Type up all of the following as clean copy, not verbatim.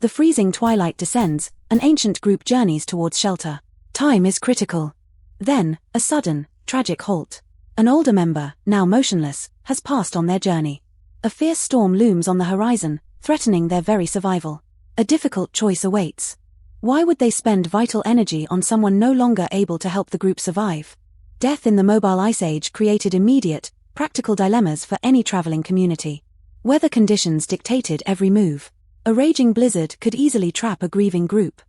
The freezing twilight descends, an ancient group journeys towards shelter. Time is critical. Then, a sudden, tragic halt. An older member, now motionless, has passed on their journey. A fierce storm looms on the horizon, threatening their very survival. A difficult choice awaits. Why would they spend vital energy on someone no longer able to help the group survive? Death in the mobile ice age created immediate, practical dilemmas for any traveling community. Weather conditions dictated every move. A raging blizzard could easily trap a grieving group.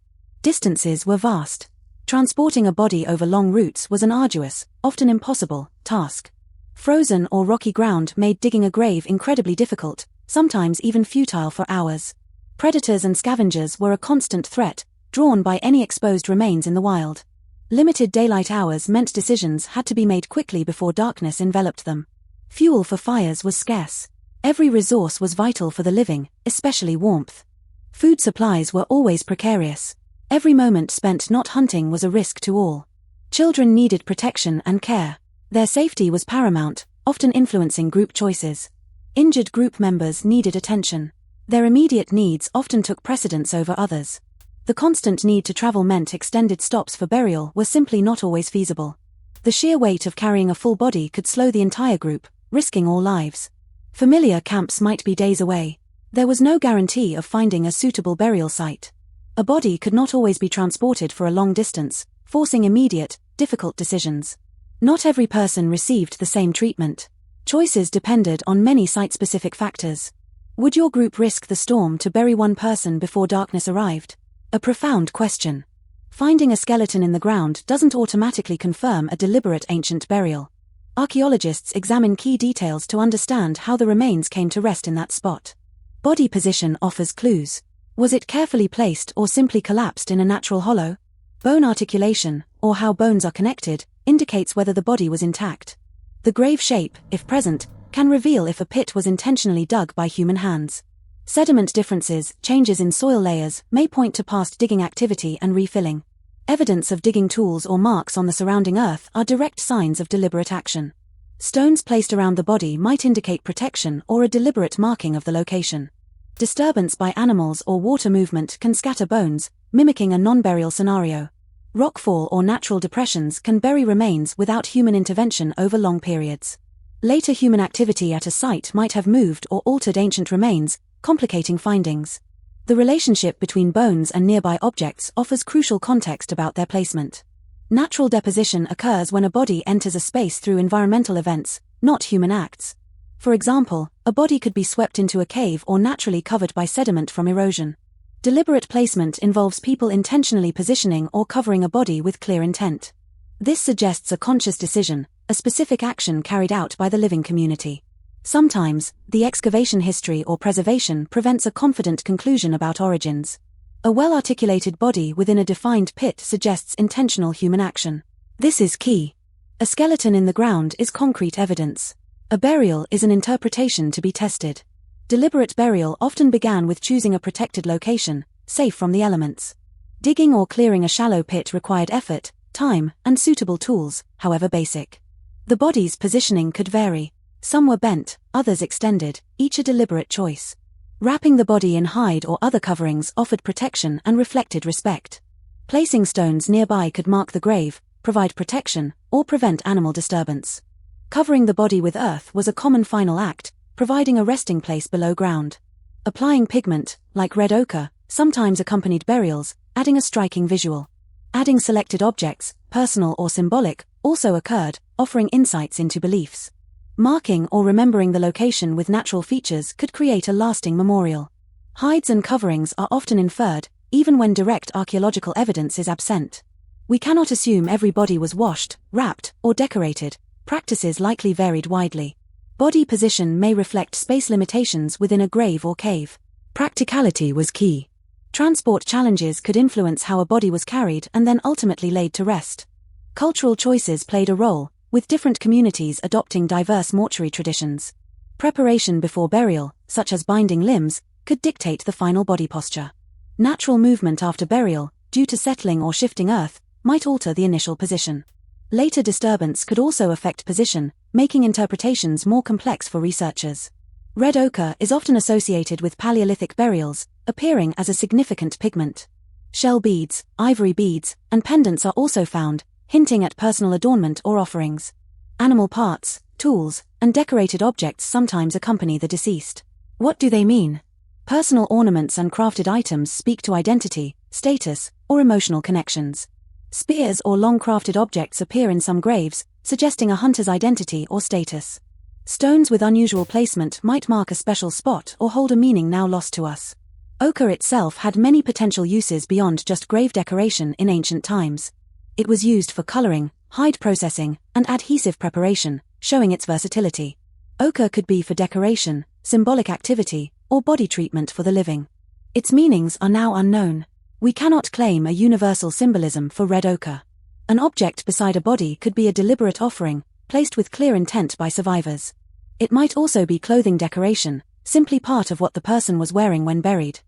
Distances were vast. Transporting a body over long routes was an arduous, often impossible, task. Frozen or rocky ground made digging a grave incredibly difficult, sometimes even futile for hours. Predators and scavengers were a constant threat, drawn by any exposed remains in the wild. Limited daylight hours meant decisions had to be made quickly before darkness enveloped them. Fuel for fires was scarce. Every resource was vital for the living, especially warmth. Food supplies were always precarious. Every moment spent not hunting was a risk to all. Children needed protection and care. Their safety was paramount, often influencing group choices. Injured group members needed attention. Their immediate needs often took precedence over others. The constant need to travel meant extended stops for burial were simply not always feasible. The sheer weight of carrying a full body could slow the entire group, risking all lives. Familiar camps might be days away. There was no guarantee of finding a suitable burial site. A body could not always be transported for a long distance, forcing immediate, difficult decisions. Not every person received the same treatment. Choices depended on many site-specific factors. Would your group risk the storm to bury one person before darkness arrived? A profound question. Finding a skeleton in the ground doesn't automatically confirm a deliberate ancient burial. Archaeologists examine key details to understand how the remains came to rest in that spot. Body position offers clues. Was it carefully placed or simply collapsed in a natural hollow? Bone articulation, or how bones are connected, indicates whether the body was intact. The grave shape, if present, can reveal if a pit was intentionally dug by human hands. Sediment differences, changes in soil layers, may point to past digging activity and refilling. Evidence of digging tools or marks on the surrounding earth are direct signs of deliberate action. Stones placed around the body might indicate protection or a deliberate marking of the location. Disturbance by animals or water movement can scatter bones, mimicking a non-burial scenario. Rockfall or natural depressions can bury remains without human intervention over long periods. Later human activity at a site might have moved or altered ancient remains, complicating findings. The relationship between bones and nearby objects offers crucial context about their placement. Natural deposition occurs when a body enters a space through environmental events, not human acts. For example, a body could be swept into a cave or naturally covered by sediment from erosion. Deliberate placement involves people intentionally positioning or covering a body with clear intent. This suggests a conscious decision, a specific action carried out by the living community. Sometimes, the excavation history or preservation prevents a confident conclusion about origins. A well-articulated body within a defined pit suggests intentional human action. This is key. A skeleton in the ground is concrete evidence. A burial is an interpretation to be tested. Deliberate burial often began with choosing a protected location, safe from the elements. Digging or clearing a shallow pit required effort, time, and suitable tools, however basic. The body's positioning could vary. Some were bent, others extended, each a deliberate choice. Wrapping the body in hide or other coverings offered protection and reflected respect. Placing stones nearby could mark the grave, provide protection, or prevent animal disturbance. Covering the body with earth was a common final act, providing a resting place below ground. Applying pigment, like red ochre, sometimes accompanied burials, adding a striking visual. Adding selected objects, personal or symbolic, also occurred, offering insights into beliefs. Marking or remembering the location with natural features could create a lasting memorial. Hides and coverings are often inferred, even when direct archaeological evidence is absent. We cannot assume every body was washed, wrapped, or decorated. Practices likely varied widely. Body position may reflect space limitations within a grave or cave. Practicality was key. Transport challenges could influence how a body was carried and then ultimately laid to rest. Cultural choices played a role, with different communities adopting diverse mortuary traditions. Preparation before burial, such as binding limbs, could dictate the final body posture. Natural movement after burial, due to settling or shifting earth, might alter the initial position. Later disturbance could also affect position, making interpretations more complex for researchers. Red ochre is often associated with Paleolithic burials, appearing as a significant pigment. Shell beads, ivory beads, and pendants are also found, hinting at personal adornment or offerings. Animal parts, tools, and decorated objects sometimes accompany the deceased. What do they mean? Personal ornaments and crafted items speak to identity, status, or emotional connections. Spears or long crafted objects appear in some graves, suggesting a hunter's identity or status. Stones with unusual placement might mark a special spot or hold a meaning now lost to us. Ochre itself had many potential uses beyond just grave decoration in ancient times. It was used for coloring, hide processing, and adhesive preparation, showing its versatility. Ochre could be for decoration, symbolic activity, or body treatment for the living. Its meanings are now unknown. We cannot claim a universal symbolism for red ochre. An object beside a body could be a deliberate offering, placed with clear intent by survivors. It might also be clothing decoration, simply part of what the person was wearing when buried.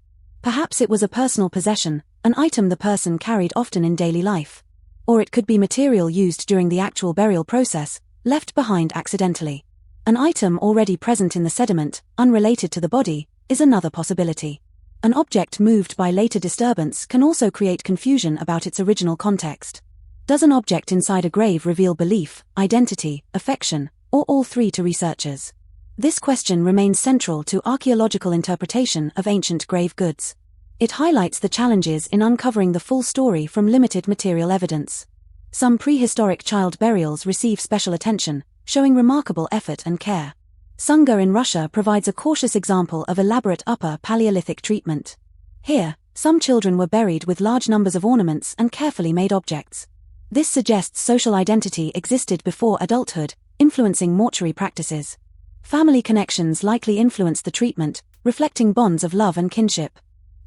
Perhaps it was a personal possession, an item the person carried often in daily life. Or it could be material used during the actual burial process, left behind accidentally. An item already present in the sediment, unrelated to the body, is another possibility. An object moved by later disturbance can also create confusion about its original context. Does an object inside a grave reveal belief, identity, affection, or all three to researchers? This question remains central to archaeological interpretation of ancient grave goods. It highlights the challenges in uncovering the full story from limited material evidence. Some prehistoric child burials receive special attention, showing remarkable effort and care. Sunga in Russia provides a cautious example of elaborate Upper Paleolithic treatment. Here, some children were buried with large numbers of ornaments and carefully made objects. This suggests social identity existed before adulthood, influencing mortuary practices. Family connections likely influenced the treatment, reflecting bonds of love and kinship.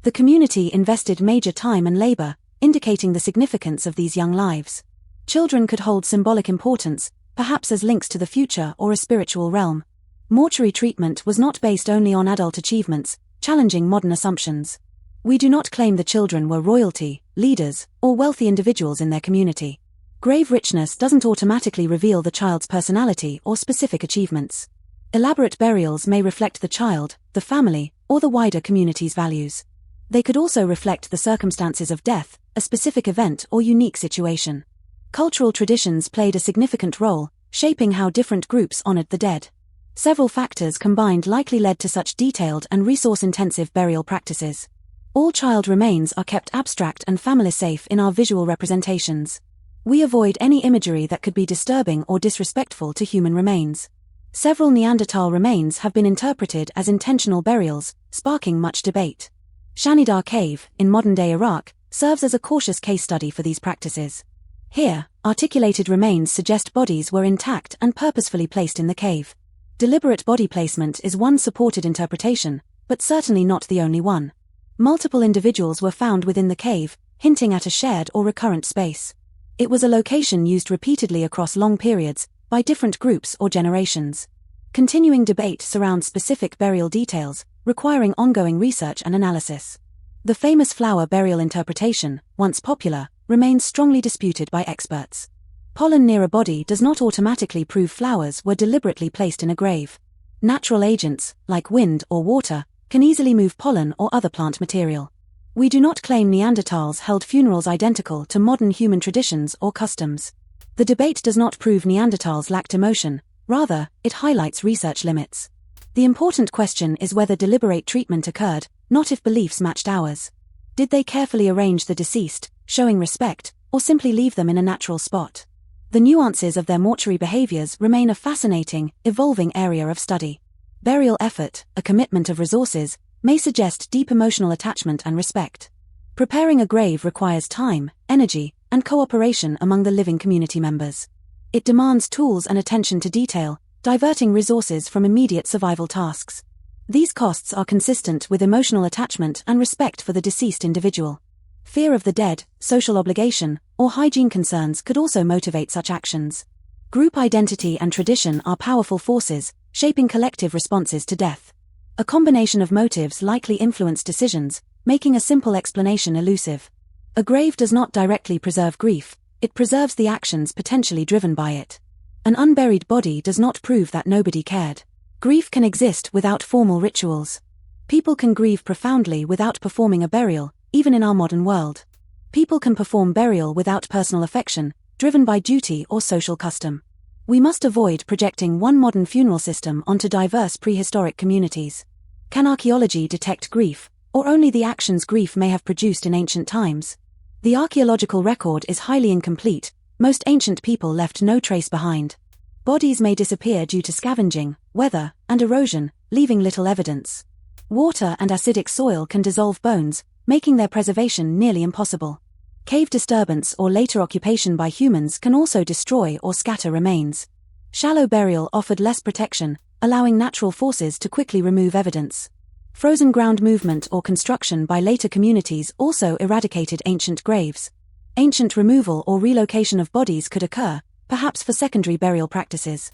The community invested major time and labor, indicating the significance of these young lives. Children could hold symbolic importance, perhaps as links to the future or a spiritual realm. Mortuary treatment was not based only on adult achievements, challenging modern assumptions. We do not claim the children were royalty, leaders, or wealthy individuals in their community. Grave richness doesn't automatically reveal the child's personality or specific achievements. Elaborate burials may reflect the child, the family, or the wider community's values. They could also reflect the circumstances of death, a specific event or unique situation. Cultural traditions played a significant role, shaping how different groups honored the dead. Several factors combined likely led to such detailed and resource-intensive burial practices. All child remains are kept abstract and family-safe in our visual representations. We avoid any imagery that could be disturbing or disrespectful to human remains. Several Neanderthal remains have been interpreted as intentional burials, sparking much debate. Shanidar Cave, in modern-day Iraq, serves as a cautious case study for these practices. Here, articulated remains suggest bodies were intact and purposefully placed in the cave. Deliberate body placement is one supported interpretation, but certainly not the only one. Multiple individuals were found within the cave, hinting at a shared or recurrent space. It was a location used repeatedly across long periods, by different groups or generations. Continuing debate surrounds specific burial details, requiring ongoing research and analysis. The famous flower burial interpretation, once popular, remains strongly disputed by experts. Pollen near a body does not automatically prove flowers were deliberately placed in a grave. Natural agents, like wind or water, can easily move pollen or other plant material. We do not claim Neanderthals held funerals identical to modern human traditions or customs. The debate does not prove Neanderthals lacked emotion, rather, it highlights research limits. The important question is whether deliberate treatment occurred, not if beliefs matched ours. Did they carefully arrange the deceased, showing respect, or simply leave them in a natural spot? The nuances of their mortuary behaviors remain a fascinating, evolving area of study. Burial effort, a commitment of resources, may suggest deep emotional attachment and respect. Preparing a grave requires time, energy, and cooperation among the living community members. It demands tools and attention to detail, diverting resources from immediate survival tasks. These costs are consistent with emotional attachment and respect for the deceased individual. Fear of the dead, social obligation, or hygiene concerns could also motivate such actions. Group identity and tradition are powerful forces, shaping collective responses to death. A combination of motives likely influence decisions, making a simple explanation elusive. A grave does not directly preserve grief, it preserves the actions potentially driven by it. An unburied body does not prove that nobody cared. Grief can exist without formal rituals. People can grieve profoundly without performing a burial, even in our modern world. People can perform burial without personal affection, driven by duty or social custom. We must avoid projecting one modern funeral system onto diverse prehistoric communities. Can archaeology detect grief, or only the actions grief may have produced in ancient times? The archaeological record is highly incomplete. Most ancient people left no trace behind. Bodies may disappear due to scavenging, weather, and erosion, leaving little evidence. Water and acidic soil can dissolve bones, making their preservation nearly impossible. Cave disturbance or later occupation by humans can also destroy or scatter remains. Shallow burial offered less protection, allowing natural forces to quickly remove evidence. Frozen ground movement or construction by later communities also eradicated ancient graves. Ancient removal or relocation of bodies could occur, perhaps for secondary burial practices.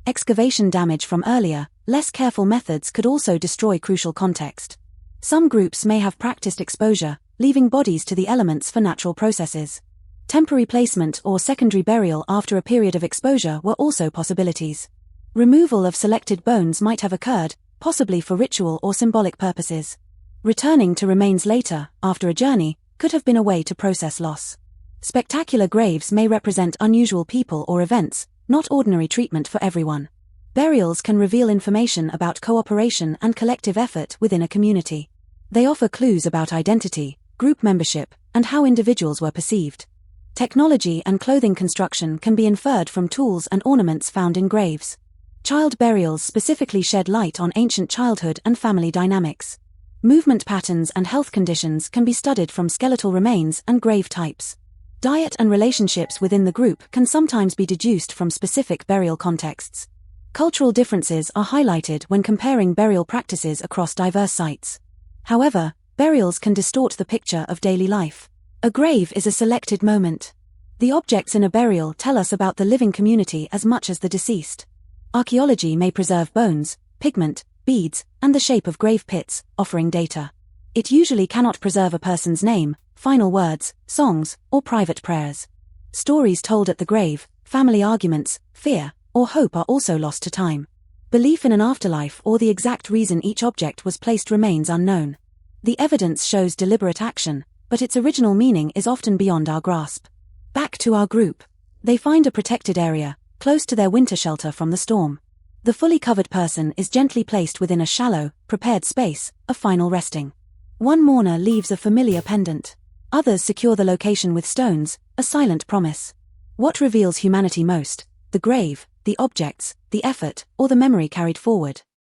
Excavation damage from earlier, less careful methods could also destroy crucial context. Some groups may have practiced exposure, leaving bodies to the elements for natural processes. Temporary placement or secondary burial after a period of exposure were also possibilities. Removal of selected bones might have occurred, possibly for ritual or symbolic purposes. Returning to remains later, after a journey, could have been a way to process loss. Spectacular graves may represent unusual people or events, not ordinary treatment for everyone. Burials can reveal information about cooperation and collective effort within a community. They offer clues about identity, group membership, and how individuals were perceived. Technology and clothing construction can be inferred from tools and ornaments found in graves. Child burials specifically shed light on ancient childhood and family dynamics. Movement patterns and health conditions can be studied from skeletal remains and grave types. Diet and relationships within the group can sometimes be deduced from specific burial contexts. Cultural differences are highlighted when comparing burial practices across diverse sites. However, burials can distort the picture of daily life. A grave is a selected moment. The objects in a burial tell us about the living community as much as the deceased. Archaeology may preserve bones, pigment, beads, and the shape of grave pits, offering data. It usually cannot preserve a person's name, final words, songs, or private prayers. Stories told at the grave, family arguments, fear, or hope are also lost to time. Belief in an afterlife or the exact reason each object was placed remains unknown. The evidence shows deliberate action, but its original meaning is often beyond our grasp. Back to our group. They find a protected area, close to their winter shelter from the storm. The fully covered person is gently placed within a shallow, prepared space, a final resting. One mourner leaves a familiar pendant. Others secure the location with stones, a silent promise. What reveals humanity most? The grave, the objects, the effort, or the memory carried forward?